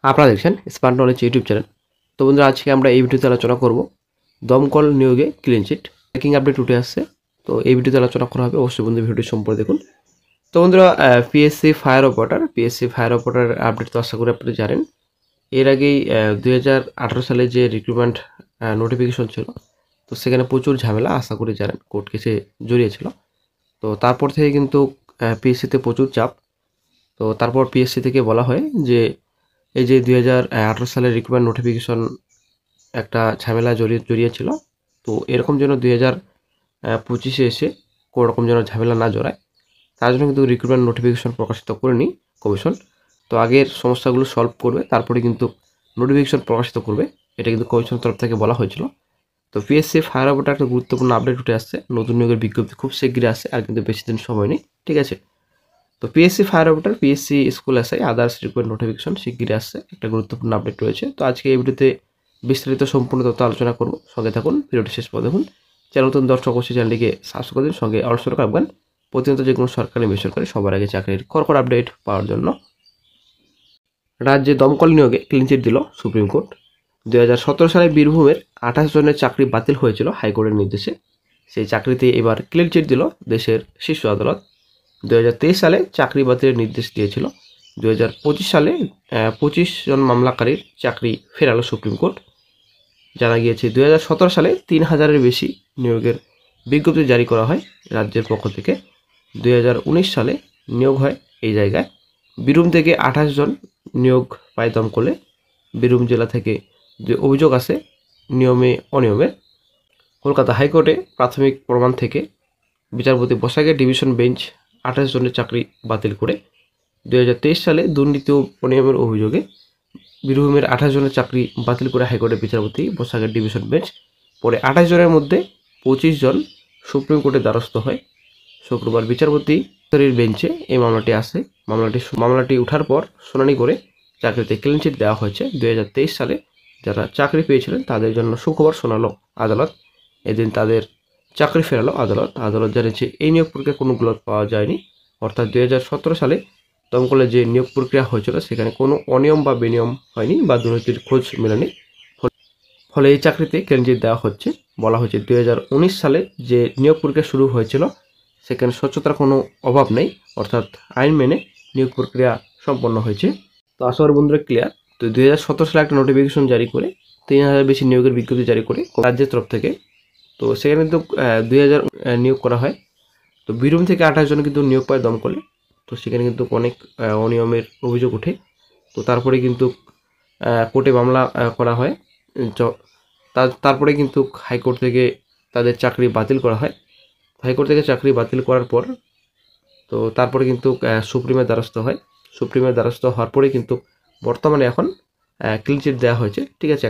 আপনারা দেখছেন smart knowledge YouTube channel. তো বন্ধুরা, আজকে আমরা এই ভিডিওতে আলোচনা করব দমকল নিয়োগে ক্লিন চিট ব্রেকিং আপডেট উঠে আসছে। তো এই ভিডিওতে আলোচনা করা হবে, অবশ্যই বন্ধু ভিডিওটি সম্পূর্ণ দেখুন। তো বন্ধুরা, পিএসসি ফায়ার অপারেটর আপডেট তো আশা করি আপনি জানেন। এর আগেই 2018 সালে যে রিক্রুটমেন্ট নোটিফিকেশন ছিল, তো সেখানে প্রচুর ঝামেলা আশা করি জানেন, কোর্ট কেসে জড়িয়েছিল। তো তারপর থেকে কিন্তু পিএসসিতে প্রচুর চাপ। তো তারপর পিএসসি থেকে বলা হয় যে এই যে 2018 সালের রিক্রুটমেন্ট নোটিফিকেশন একটা ঝামেলা জড়িয়েছিল, তো এরকম যেন 2025-এ এসে কোনো রকম যেন ঝামেলা না জড়ায়, তার জন্য কিন্তু রিক্রুটমেন্ট নোটিফিকেশন প্রকাশিত করেনি কমিশন। তো আগের সমস্যাগুলো সলভ করবে, তারপরে কিন্তু নোটিফিকেশন প্রকাশিত করবে, এটা কিন্তু কমিশনের তরফ থেকে বলা হয়েছিল। তো পিএসসি ফায়ার অপারেটর একটা গুরুত্বপূর্ণ আপডেট উঠে আসছে, নতুন নিয়োগের বিজ্ঞপ্তি খুব শীঘ্রই আসছে, আর কিন্তু বেশি দিন সময় নেই, ঠিক আছে। তো PSC fire operator, PSC school SI others recruitment notification শীঘ্রই আসছে, একটা গুরুত্বপূর্ণ আপডেট রয়েছে। তো আজকে এই ভিডিওতে বিস্তারিত সম্পূর্ণ তথ্য আলোচনা করব, সঙ্গে থাকুন, ভিডিওটি শেষ পর্যন্ত দেখুন। চ্যানেল নতুন দর্শক অবশ্যই চ্যানেলটিকে সাবস্ক্রাইব করে দিন, সঙ্গে অলসো রাখবেন প্রতিনিয়ত যে কোনো সরকারি বেসরকারি সবার আগে চাকরির কড়কড় আপডেট পাওয়ার জন্য। রাজ্যে দমকল নিয়োগে ক্লিনচিট দিল সুপ্রিম কোর্ট। 2017 সালে বীরভূমের 28 জনের চাকরি বাতিল হয়েছিল হাইকোর্টের নির্দেশে। সেই চাকরিতে এবার ক্লিনচিট দিল দেশের শীর্ষ আদালত। 2023 সালে চাকরি বাতিলের নির্দেশ দিয়েছিল। 2025 সালে 25 জন মামলাকারীর চাকরি ফেরালো সুপ্রিম কোর্ট। জানা গিয়েছে 2017 সালে 3000-এর বেশি নিয়োগের বিজ্ঞপ্তি জারি করা হয় রাজ্যের পক্ষ থেকে। 2019 সালে নিয়োগ হয় এই জায়গায়। বীরভূম থেকে 28 জন নিয়োগ পায় দমকলে। বীরভূম জেলা থেকে যে অভিযোগ আছে নিয়মে অনিয়মের, কলকাতা হাইকোর্টে প্রাথমিক প্রমাণ থেকে বিচারপতি বসাকের ডিভিশন বেঞ্চ 28 জনের চাকরি বাতিল করে 2023 সালে দুর্নীতি ও অনিয়মের অভিযোগে বীরভূমের 28 জনের চাকরি বাতিল করে হাইকোর্টের বিচারপতি বসাকের ডিভিশন বেঞ্চ। পরে 28 জনের মধ্যে 25 জন সুপ্রিম কোর্টের দ্বারস্থ হয়। শুক্রবার বিচারপতি বেঞ্চে এই মামলাটি আসে। মামলাটি ওঠার পর শুনানি করে চাকরিতে ক্লিনচিট দেওয়া হয়েছে। 2023 সালে যারা চাকরি পেয়েছিলেন তাদের জন্য সুখবর শোনালো আদালত। এদিন তাদের চাকরি ফেরালো আদালত। আদালত জানিয়েছে এই নিয়োগ প্রক্রিয়ায় কোনো গ্রোথ পাওয়া যায়নি, অর্থাৎ 2017 সালে দমকলে যে নিয়োগ প্রক্রিয়া হয়েছিল সেখানে কোনো অনিয়ম বা বেনিয়ম হয়নি বা দুর্নীতির খোঁজ মেলেনি। ফলে এই চাকরিতে ক্লিনচিট দেওয়া হচ্ছে। বলা হয়েছে 2019 সালে যে নিয়োগ প্রক্রিয়া শুরু হয়েছিল সেখানে স্বচ্ছতার কোনো অভাব নেই, অর্থাৎ আইন মেনে নিয়োগ প্রক্রিয়া সম্পন্ন হয়েছে। তো আশা করি বন্ধুরা ক্লিয়ার। তো 2017 সালে একটা নোটিফিকেশন জারি করে 3000 বেশি নিয়োগের বিজ্ঞপ্তি জারি করে রাজ্যের তরফ থেকে। তো সেখানে কিন্তু 2000 নিয়োগ করা হয়। তো বীরভূম থেকে 28 জন কিন্তু নিয়োগ পায় দমকলে। তো সেখানে কিন্তু অনেক অনিয়মের অভিযোগ ওঠে। তো তারপরে কিন্তু কোর্টে মামলা করা হয়। তারপরে কিন্তু হাইকোর্ট থেকে তাদের চাকরি বাতিল করা হয়। হাইকোর্ট থেকে চাকরি বাতিল করার পর তো তারপরে কিন্তু সুপ্রিমের দ্বারস্থ হয়। সুপ্রিমের দ্বারস্থ হওয়ার পরে কিন্তু বর্তমানে এখন ক্লিন চিট দেওয়া হয়েছে, ঠিক আছে।